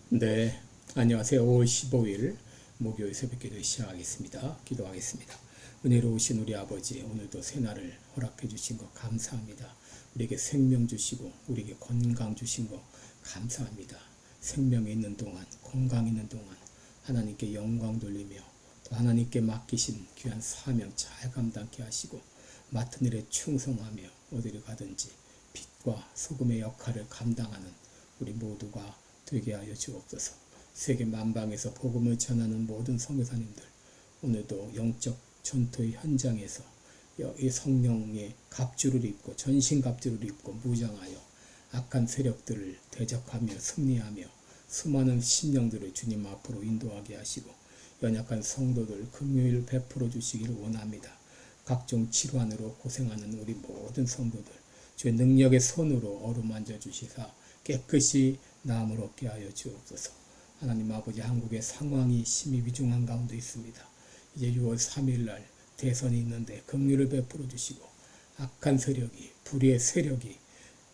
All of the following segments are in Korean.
네, 안녕하세요. 5월 15일 목요일 새벽기도 시작하겠습니다. 기도하겠습니다. 은혜로우신 우리 아버지, 오늘도 새날을 허락해 주신 것 감사합니다. 우리에게 생명 주시고 우리에게 건강 주신 것 감사합니다. 생명이 있는 동안, 건강 있는 동안 하나님께 영광 돌리며 또 하나님께 맡기신 귀한 사명 잘 감당케 하시고 맡은 일에 충성하며 어디를 가든지 빛과 소금의 역할을 감당하는 우리 모두가 되게 하여 주옵소서. 세계 만방에서 복음을 전하는 모든 선교사님들, 오늘도 영적 전투의 현장에서 이 성령의 갑주를 입고 전신 갑주를 입고 무장하여 악한 세력들을 대적하며 승리하며 수많은 심령들을 주님 앞으로 인도하게 하시고 연약한 성도들 긍휼을 베풀어 주시기를 원합니다. 각종 질환으로 고생하는 우리 모든 성도들 주의 능력의 손으로 어루만져 주시사 깨끗이 나음을 얻게 하여 주옵소서. 하나님 아버지, 한국의 상황이 심히 위중한 가운데 있습니다. 이제 6월 3일 날 대선이 있는데 긍휼을 베풀어 주시고 악한 세력이, 불의의 세력이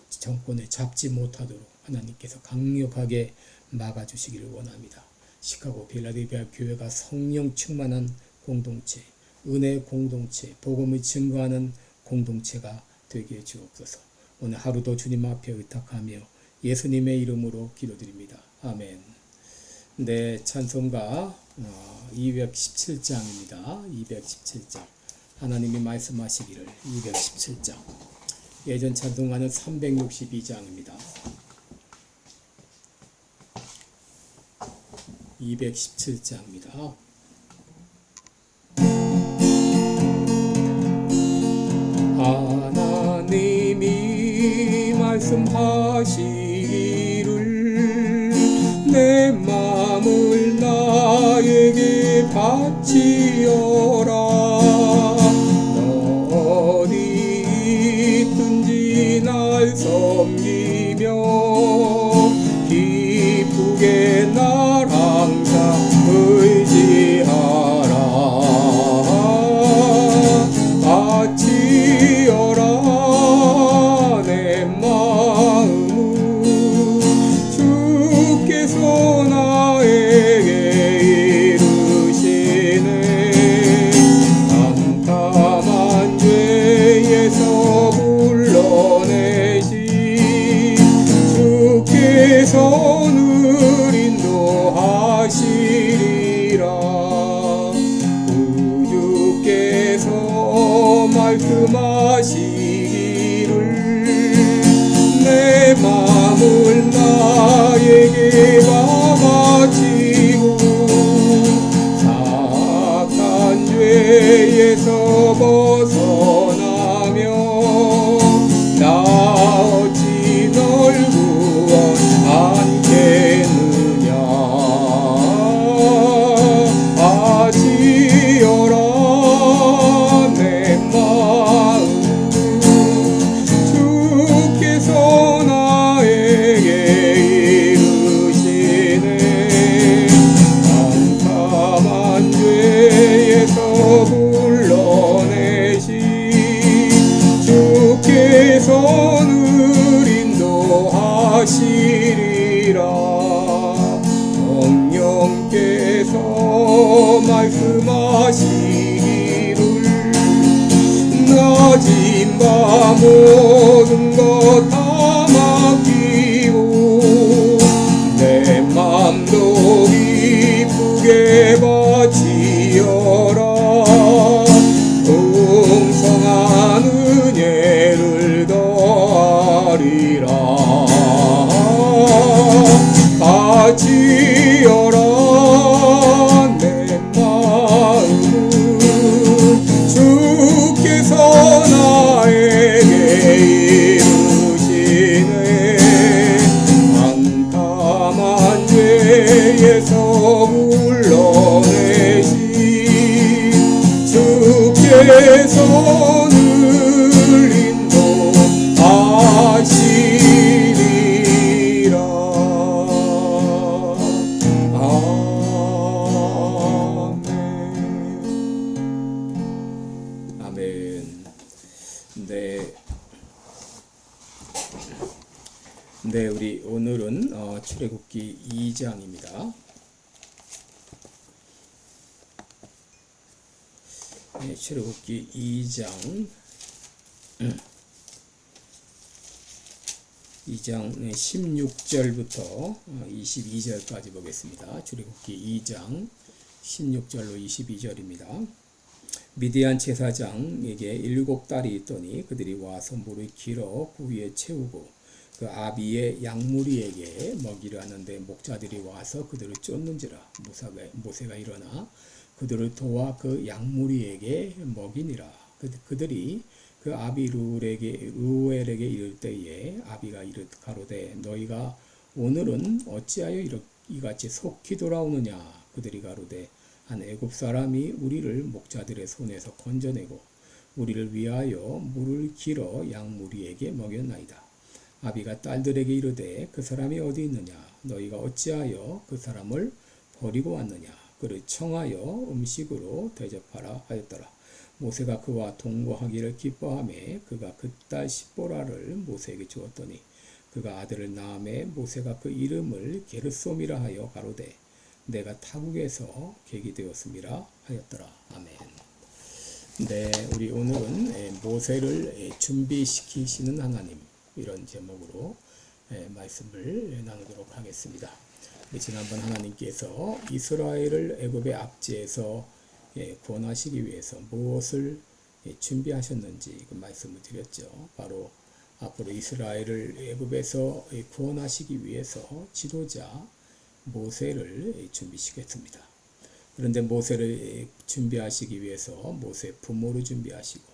정권을 잡지 못하도록 하나님께서 강력하게 막아주시기를 원합니다. 시카고 필라델피아 교회가 성령 충만한 공동체, 은혜 공동체, 복음을 증거하는 공동체가 되게 해 주옵소서. 오늘 하루도 주님 앞에 의탁하며 예수님의 이름으로 기도드립니다. 아멘. 네, 찬송가 217장입니다. 217장. 하나님이 말씀하시기를 217장. 예전 찬송가는 362장입니다. 217장입니다. 하나님이 말씀하시기를 내 마음을 나에게 바치어라. 너 어디 있든지 날 섬기며 기쁘게 날 항상 의지하라. 바치어라 내 마음을 주께서 나에게 이르시네. 깜깜한 죄에서 불러내시 주께서 늘 인도하시리라. 주께서 말씀하시기를 내 마음을 나에게 바치고 사악한 죄에서 벗어나며 나 어찌 널 구원하겠느냐. 바치어라 내 마음 주께서 나에게 이르시네. 깜깜한 죄에서 불러내시 주께서 늘 인도하시리라. 성령께서 말씀하시기를 낮은 밤 모든 것 다 맡기고 내 맘도 기쁘게 바치어라. 풍성한 은혜를 더하리라. 바치어라 내 마음을 주께서 나에게 이르시네. 깜깜한 죄에서 불러내시 주께서 늘 인도하시리라. 네, 우리 오늘은 출애굽기 2장입니다. 네, 출애굽기 2장 16절부터 22절까지 보겠습니다. 출애굽기 2장 16절로 22절입니다. 미디안 제사장에게 7딸이 있더니 그들이 와서 물을 길어 그 위에 채우고 그 아비의 양무리에게 먹이려 하는데 목자들이 와서 그들을 쫓는지라. 모세가 일어나 그들을 도와 그 양무리에게 먹이니라. 그들이 그 아비 루엘에게 이를 때에 아비가 가로되 너희가 오늘은 어찌하여 이같이 속히 돌아오느냐. 그들이 가로되 한 애굽 사람이 우리를 목자들의 손에서 건져내고 우리를 위하여 물을 길어 양무리에게 먹였나이다. 아비가 딸들에게 이르되 그 사람이 어디 있느냐. 너희가 어찌하여 그 사람을 버리고 왔느냐. 그를 청하여 음식으로 대접하라 하였더라. 모세가 그와 동거하기를 기뻐하며 그가 그 딸 십보라를 모세에게 주었더니 그가 아들을 낳음에 모세가 그 이름을 게르솜이라 하여 가로되 내가 타국에서 계기 되었음이라 하였더라. 아멘. 네, 우리 오늘은 모세를 준비시키시는 하나님, 이런 제목으로 말씀을 나누도록 하겠습니다. 지난번 하나님께서 이스라엘을 애굽의 압제에서 구원하시기 위해서 무엇을 준비하셨는지 그 말씀을 드렸죠. 바로 앞으로 이스라엘을 애굽에서 구원하시기 위해서 지도자 모세를 준비시켰습니다. 그런데 모세를 준비하시기 위해서 모세 부모를 준비하시고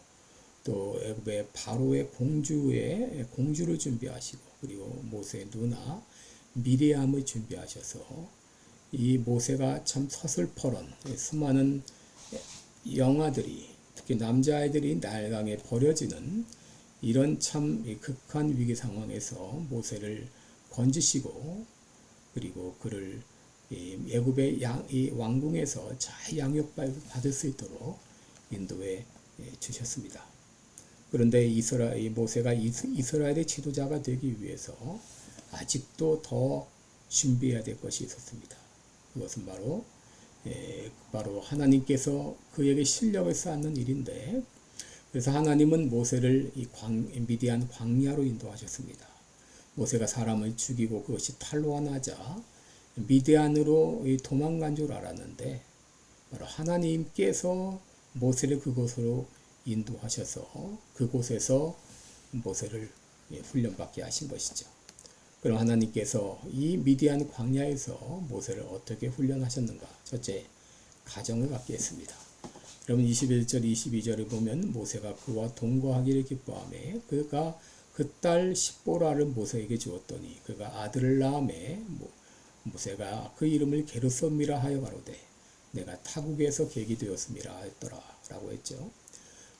또 애굽의 바로의 공주를 준비하시고 그리고 모세의 누나 미리암을 준비하셔서 이 모세가 참 서슬퍼런 수많은 영아들이 특히 남자아이들이 날강에 버려지는 이런 참 극한 위기 상황에서 모세를 건지시고 그리고 그를 애굽의 이 왕궁에서 잘 양육받을 수 있도록 인도해 주셨습니다. 그런데 모세가 이스라엘의 지도자가 되기 위해서 아직도 더 준비해야 될 것이 있었습니다. 그것은 바로 하나님께서 그에게 실력을 쌓는 일인데, 그래서 하나님은 모세를 미디안 광야로 인도하셨습니다. 모세가 사람을 죽이고 그것이 탄로가 나자 미디안으로 도망간 줄 알았는데 바로 하나님께서 모세를 그곳으로 인도하셔서 그곳에서 모세를 훈련받게 하신 것이죠. 그럼 하나님께서 이 미디안 광야에서 모세를 어떻게 훈련하셨는가? 첫째, 가정을 갖게 했습니다. 여러분 21절 22절을 보면 모세가 그와 동거하기를 기뻐하며 그가 그 딸 십보라를 모세에게 주었더니 그가 아들을 낳음에 모세가 그 이름을 게르솜이라 하여 가로되 내가 타국에서 계기 되었음이라 하였더라 라고 했죠.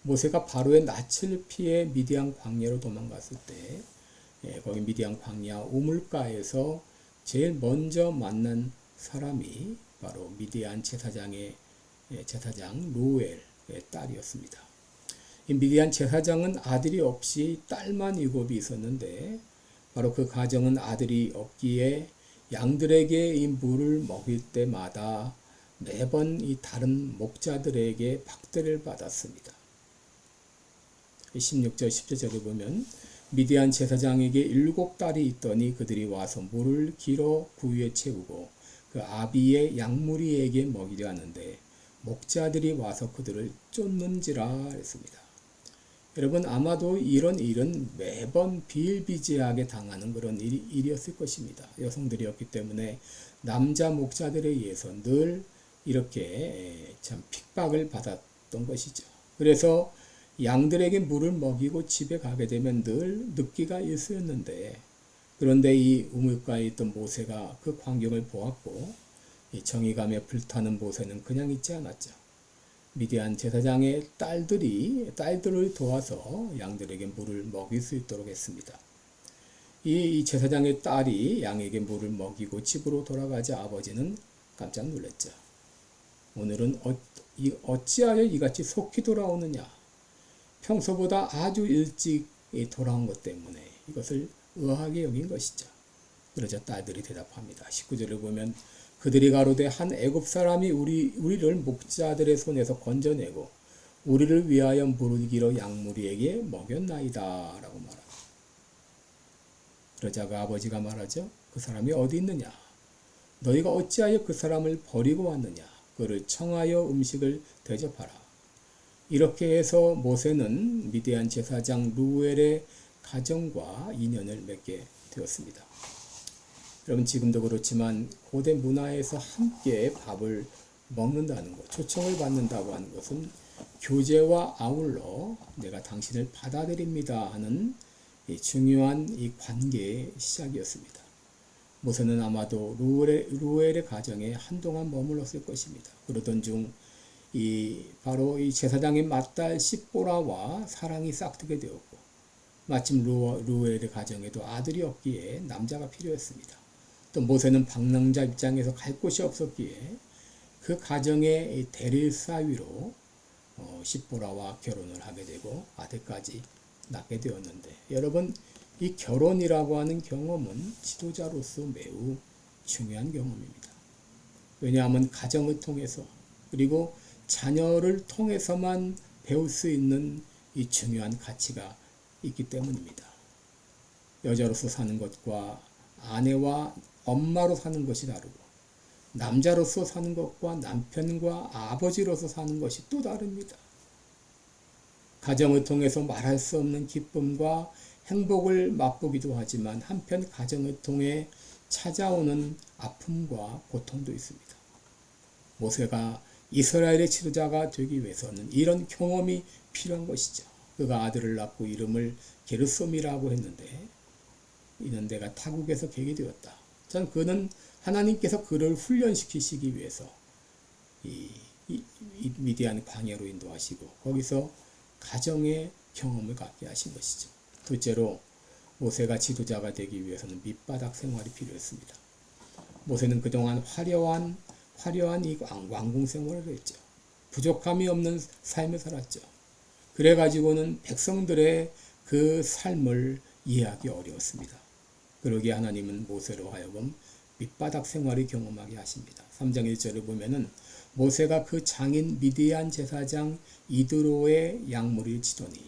모세가 바로의 낯을 피해 미디안 광야로 도망갔을 때 거기 미디안 광야 우물가에서 제일 먼저 만난 사람이 바로 미디안 제사장 루엘의 딸이었습니다. 이 미디안 제사장은 아들이 없이 딸만 7이 있었는데 바로 그 가정은 아들이 없기에 양들에게 이 물을 먹일 때마다 매번 이 다른 목자들에게 박대를 받았습니다. 16절 17절에 보면 미디안 제사장에게 7딸이 있더니 그들이 와서 물을 길어 그 위에 채우고 그 아비의 양무리에게 먹이려 하는데 목자들이 와서 그들을 쫓는지라 했습니다. 여러분 아마도 이런 일은 매번 비일비재하게 당하는 그런 일이었을 것입니다. 여성들이었기 때문에 남자 목자들에 의해서 늘 이렇게 참 핍박을 받았던 것이죠. 그래서 양들에게 물을 먹이고 집에 가게 되면 늘 늑기가 일쑤였는데 그런데 이 우물가에 있던 모세가 그 광경을 보았고 이 정의감에 불타는 모세는 그냥 있지 않았죠. 미디안 제사장의 딸들을 도와서 양들에게 물을 먹일 수 있도록 했습니다. 이 제사장의 딸이 양에게 물을 먹이고 집으로 돌아가자 아버지는 깜짝 놀랐죠. 오늘은 어찌하여 이같이 속히 돌아오느냐. 평소보다 아주 일찍 돌아온 것 때문에 이것을 의아하게 여긴 것이죠. 그러자 딸들이 대답합니다. 19절을 보면 그들이 가로되 한 애굽 사람이 우리를 목자들의 손에서 건져내고 우리를 위하여 무르기로 양무리에게 먹였나이다 라고 말합니다. 그러자 그 아버지가 말하죠. 그 사람이 어디 있느냐? 너희가 어찌하여 그 사람을 버리고 왔느냐? 그를 청하여 음식을 대접하라. 이렇게 해서 모세는 미디안 제사장 루엘의 가정과 인연을 맺게 되었습니다. 여러분 지금도 그렇지만 고대 문화에서 함께 밥을 먹는다는 것, 초청을 받는다고 하는 것은 교제와 아울러 내가 당신을 받아들입니다 하는 중요한 이 관계의 시작이었습니다. 모세는 아마도 루엘의 가정에 한동안 머물렀을 것입니다. 그러던 중 바로 이 제사장의 맏딸 시보라와 사랑이 싹트게 되었고 마침 루엘의 가정에도 아들이 없기에 남자가 필요했습니다. 또 모세는 방랑자 입장에서 갈 곳이 없었기에 그 가정의 대릴 사위로 시보라와 결혼을 하게 되고 아들까지 낳게 되었는데 여러분 이 결혼이라고 하는 경험은 지도자로서 매우 중요한 경험입니다. 왜냐하면 가정을 통해서 그리고 자녀를 통해서만 배울 수 있는 이 중요한 가치가 있기 때문입니다. 여자로서 사는 것과 아내와 엄마로 사는 것이 다르고 남자로서 사는 것과 남편과 아버지로서 사는 것이 또 다릅니다. 가정을 통해서 말할 수 없는 기쁨과 행복을 맛보기도 하지만 한편 가정을 통해 찾아오는 아픔과 고통도 있습니다. 모세가 이스라엘의 지도자가 되기 위해서는 이런 경험이 필요한 것이죠. 그가 아들을 낳고 이름을 게르솜이라고 했는데 이는 내가 타국에서 계게 되었다. 전 그는 하나님께서 그를 훈련시키시기 위해서 이 미디안 광야로 인도하시고 거기서 가정의 경험을 갖게 하신 것이죠. 둘째로 모세가 지도자가 되기 위해서는 밑바닥 생활이 필요했습니다. 모세는 그동안 화려한 이 왕궁 생활을 했죠. 부족함이 없는 삶을 살았죠. 그래가지고는 백성들의 그 삶을 이해하기 어려웠습니다. 그러기에 하나님은 모세로 하여금 밑바닥 생활을 경험하게 하십니다. 3장 1절을 보면은 모세가 그 장인 미디안 제사장 이드로의 양무리를 치더니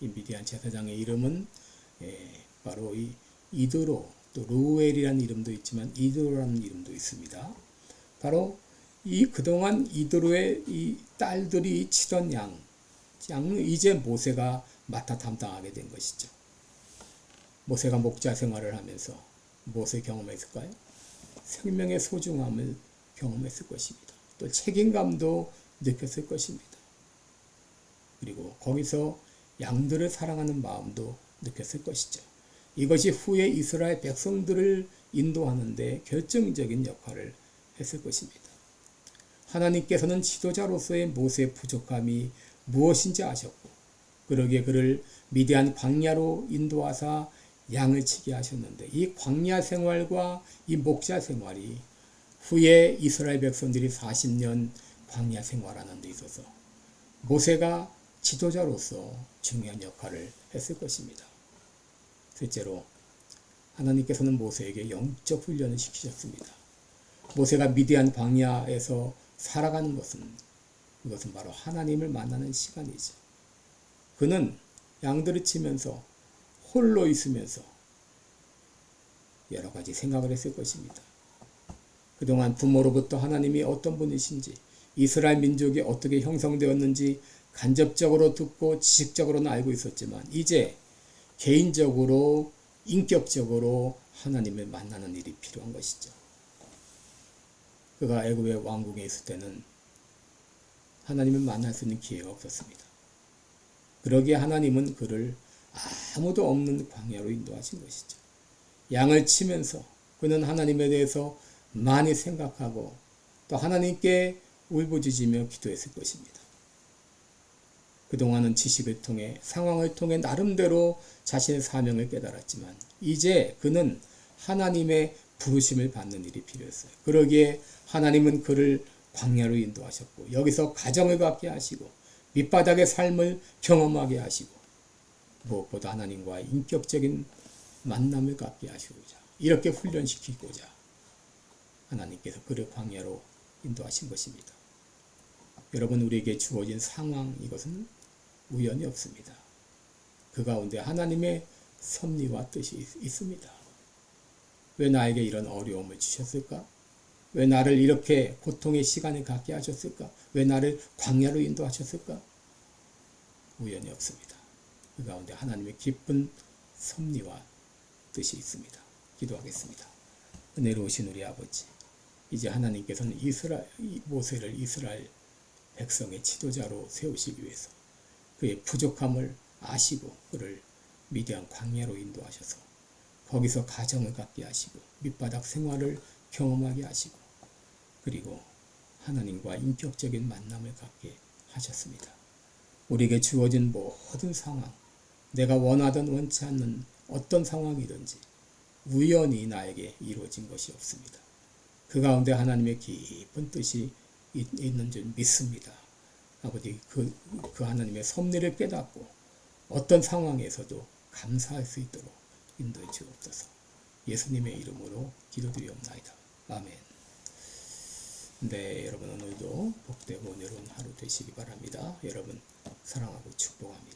이 미디안 제사장의 이름은 바로 이 이드로 또 루엘이라는 이름도 있지만 이드로라는 이름도 있습니다. 바로 이 그동안 이드로의 이 딸들이 치던 양은 이제 모세가 맡아 담당하게 된 것이죠. 모세가 목자 생활을 하면서 무엇을 경험했을까요? 생명의 소중함을 경험했을 것입니다. 또 책임감도 느꼈을 것입니다. 그리고 거기서 양들을 사랑하는 마음도 느꼈을 것이죠. 이것이 후에 이스라엘 백성들을 인도하는 데 결정적인 역할을 했을 것입니다. 하나님께서는 지도자로서의 모세의 부족함이 무엇인지 아셨고 그러기에 그를 미디안 광야로 인도하사 양을 치게 하셨는데 이 광야 생활과 이 목자 생활이 후에 이스라엘 백성들이 40년 광야 생활하는 데 있어서 모세가 지도자로서 중요한 역할을 했을 것입니다. 셋째로 하나님께서는 모세에게 영적 훈련을 시키셨습니다. 모세가 미디안 광야에서 살아가는 그것은 바로 하나님을 만나는 시간이죠. 그는 양들을 치면서 홀로 있으면서 여러 가지 생각을 했을 것입니다. 그동안 부모로부터 하나님이 어떤 분이신지 이스라엘 민족이 어떻게 형성되었는지 간접적으로 듣고 지식적으로는 알고 있었지만 이제 개인적으로 인격적으로 하나님을 만나는 일이 필요한 것이죠. 그가 애굽의 왕궁에 있을 때는 하나님을 만날 수 있는 기회가 없었습니다. 그러기에 하나님은 그를 아무도 없는 광야로 인도하신 것이죠. 양을 치면서 그는 하나님에 대해서 많이 생각하고 또 하나님께 울부짖으며 기도했을 것입니다. 그동안은 지식을 통해 상황을 통해 나름대로 자신의 사명을 깨달았지만 이제 그는 하나님의 부르심을 받는 일이 필요했어요. 그러기에 하나님은 그를 광야로 인도하셨고 여기서 가정을 갖게 하시고 밑바닥의 삶을 경험하게 하시고 무엇보다 하나님과의 인격적인 만남을 갖게 하시고자 이렇게 훈련시키고자 하나님께서 그를 광야로 인도하신 것입니다. 여러분, 우리에게 주어진 상황, 이것은 우연이 없습니다. 그 가운데 하나님의 섭리와 뜻이 있습니다. 왜 나에게 이런 어려움을 주셨을까? 왜 나를 이렇게 고통의 시간을 갖게 하셨을까? 왜 나를 광야로 인도하셨을까? 우연이 없습니다. 그 가운데 하나님의 깊은 섭리와 뜻이 있습니다. 기도하겠습니다. 은혜로우신 우리 아버지, 이제 하나님께서는 모세를 이스라엘 백성의 지도자로 세우시기 위해서 그의 부족함을 아시고 그를 미디안 광야로 인도하셔서 거기서 가정을 갖게 하시고 밑바닥 생활을 경험하게 하시고 그리고 하나님과 인격적인 만남을 갖게 하셨습니다. 우리에게 주어진 모든 상황, 내가 원하든 원치 않는 어떤 상황이든지 우연히 나에게 이루어진 것이 없습니다. 그 가운데 하나님의 깊은 뜻이 있는 줄 믿습니다. 아버지, 그 하나님의 섭리를 깨닫고 어떤 상황에서도 감사할 수 있도록 인도해 주옵소서. 예수님의 이름으로 기도드리옵나이다. 아멘. 네, 여러분 오늘도 복되고 은혜로운 하루 되시기 바랍니다. 여러분 사랑하고 축복합니다.